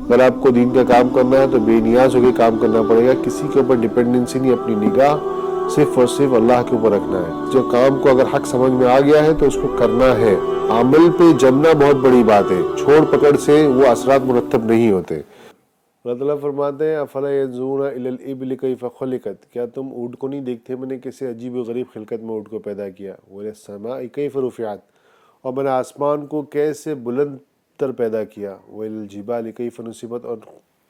اگر آپ کو دین کا کام کرنا ہے تو بے نیاز ہو کے کام کرنا پڑے گا، کسی کے اوپر ڈپینڈنسی نہیں، اپنی نگاہ صرف اور صرف اللہ کے اوپر رکھنا ہے۔ جو کام کو اگر حق سمجھ میں آ گیا ہے تو اس کو کرنا ہے۔ عمل پہ جمنا بہت بڑی بات ہے، چھوڑ پکڑ سے وہ اثرات مرتب نہیں ہوتے۔ اللہ تعالیٰ فرماتے ہیں افلا ينظرون الى الابل کیف خلقت، کیا تم اونٹ کو نہیں دیکھتے میں نے کیسے عجیب و غریب خلقت میں اونٹ کو پیدا کیا، وَإِلَى السَّمَاءِ کیف رفعت، اور میں نے آسمان کو کیسے بلند تر پیدا کیا، وَإِلَى الجبال کیف نصبت، اور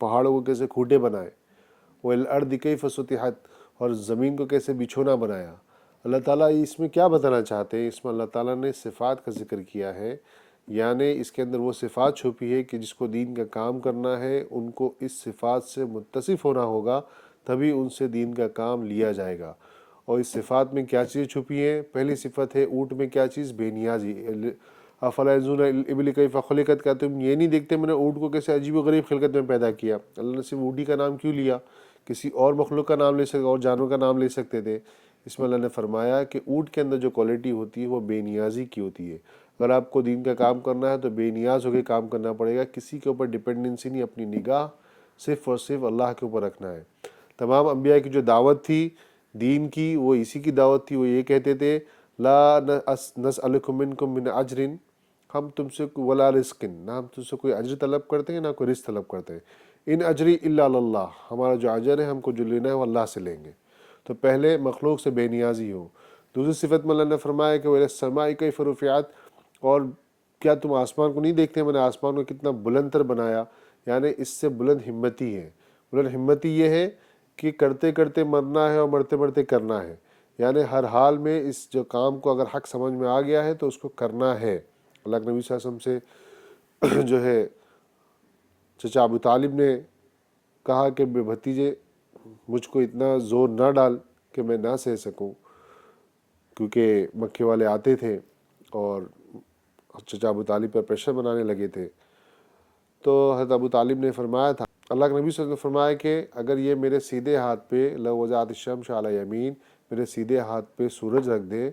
پہاڑوں کو کیسے کھوٹے بنائے، وَإِلَى الارض کیف سطحت، اور زمین کو کیسے بچھونا بنایا۔ اللہ تعالیٰ اس میں کیا بتانا چاہتے ہیں؟ اس میں اللہ تعالیٰ نے صفات کا ذکر کیا ہے، یعنی اس کے اندر وہ صفات چھپی ہے کہ جس کو دین کا کام کرنا ہے ان کو اس صفات سے متصف ہونا ہوگا، تبھی ان سے دین کا کام لیا جائے گا۔ اور اس صفات میں کیا چیز چھپی ہے؟ پہلی صفت ہے اونٹ میں کیا چیز؟ بے نیازی۔ افلا ينظرون الى الابل کیف خلقت، کیا تم یہ نہیں دیکھتے میں نے اونٹ کو کیسے عجیب و غریب خلقت میں پیدا کیا؟ اللہ نے صرف اونٹی کا نام کیوں لیا؟ کسی اور مخلوق کا نام لے سکتے، اور جانور کا نام لے سکتے تھے۔ اس میں اللہ نے فرمایا کہ اونٹ کے اندر جو کوالٹی ہوتی ہے وہ بے نیازی کی ہوتی ہے۔ اگر آپ کو دین کا کام کرنا ہے تو بے نیاز ہو کے کام کرنا پڑے گا، کسی کے اوپر ڈپینڈنسی نہیں، اپنی نگاہ صرف اور صرف اللہ کے اوپر رکھنا ہے۔ تمام انبیاء کی جو دعوت تھی دین کی، وہ اسی کی دعوت تھی۔ وہ یہ کہتے تھے لا نسألکم منکم من اجر، ہم تم سے ولا رزق، نہ ہم تم سے کوئی اجر طلب کرتے ہیں نہ کوئی رزق طلب کرتے ہیں، ان اجری الا اللہ، ہمارا جو اجر ہے ہم کو جو لینا ہے وہ اللہ سے لیں گے۔ تو پہلے مخلوق سے بے نیازی ہو۔ دوسری صفت میں اللہ نے فرمایا کہ وَإِلَى السَّمَاءِ کیف رفعت، اور کیا تم آسمان کو نہیں دیکھتے میں نے آسمان کو کتنا بلند تر بنایا، یعنی اس سے بلند ہمتی ہے۔ بلند ہمتی یہ ہے کہ کرتے کرتے مرنا ہے اور مرتے مرتے کرنا ہے، یعنی ہر حال میں اس جو کام کو اگر حق سمجھ میں آ گیا ہے تو اس کو کرنا ہے۔ اللہ کے نبی صلی اللہ علیہ وسلم سے جو ہے چچا ابو طالب نے کہا کہ بے بھتیجے مجھ کو اتنا زور نہ ڈال کہ میں نہ سہ سکوں، کیونکہ مکے والے آتے تھے اور چچا ابو طالب پر پریشر بنانے لگے تھے۔ تو حضرت ابو طالب نے فرمایا تھا، اللہ کے نبی صلی اللہ علیہ وسلم نے فرمایا کہ اگر یہ میرے سیدھے ہاتھ پہ لو وضعت الشمس علی یمین، میرے سیدھے ہاتھ پہ سورج رکھ دے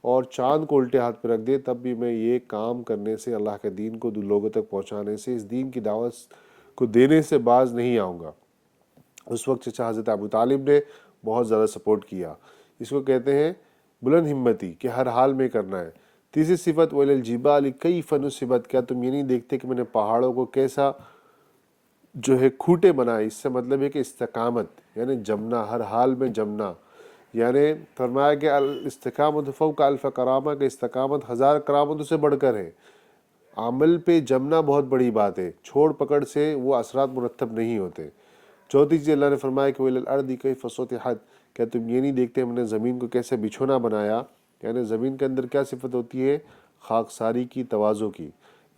اور چاند کو الٹے ہاتھ پہ رکھ دے، تب بھی میں یہ کام کرنے سے، اللہ کے دین کو لوگوں تک پہنچانے سے، اس دین کی دعوت کو دینے سے باز نہیں آؤں گا۔ اس وقت چچا حضرت ابو طالب نے بہت زیادہ سپورٹ کیا۔ اس کو کہتے ہیں بلند ہمتی، کہ ہر حال میں کرنا ہے۔ تیسری صفت وَإِلَى الْجِبَالِ كَيْفَ نُصِبَتْ، کیا تم یہ نہیں دیکھتے کہ میں نے پہاڑوں کو کیسا جو ہے کھوٹے بنائے؟ اس سے مطلب ہے کہ استقامت، یعنی جمنا، ہر حال میں جمنا۔ یعنی فرمایا کہ الاستقامت فوق الف کرامہ، کہ استقامت 1000 کرامتوں سے بڑھ کر ہے۔ عمل پہ جمنا بہت بڑی بات ہے، چھوڑ پکڑ سے وہ اثرات مرتب نہیں ہوتے۔ چوتھی چیز اللہ نے فرمایا کہ وَإِلَى الْأَرْضِ كَيْفَ سُطِحَتْ، کیا تم یہ نہیں دیکھتے ہم نے زمین کو کیسے بچھونا بنایا؟ یعنی زمین کے اندر کیا صفت ہوتی ہے؟ خاکساری کی، تواضع کی،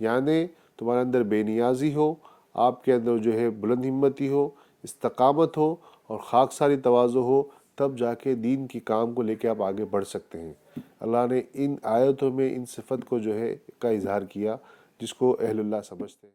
یعنی تمہارے اندر بے نیازی ہو، آپ کے اندر جو ہے بلند ہمتی ہو، استقامت ہو اور خاکساری تواضع ہو، تب جا کے دین کی کام کو لے کے آپ آگے بڑھ سکتے ہیں۔ اللہ نے ان آیتوں میں ان صفت کو جو ہے کا اظہار کیا، جس کو اہل اللہ سمجھتے ہیں۔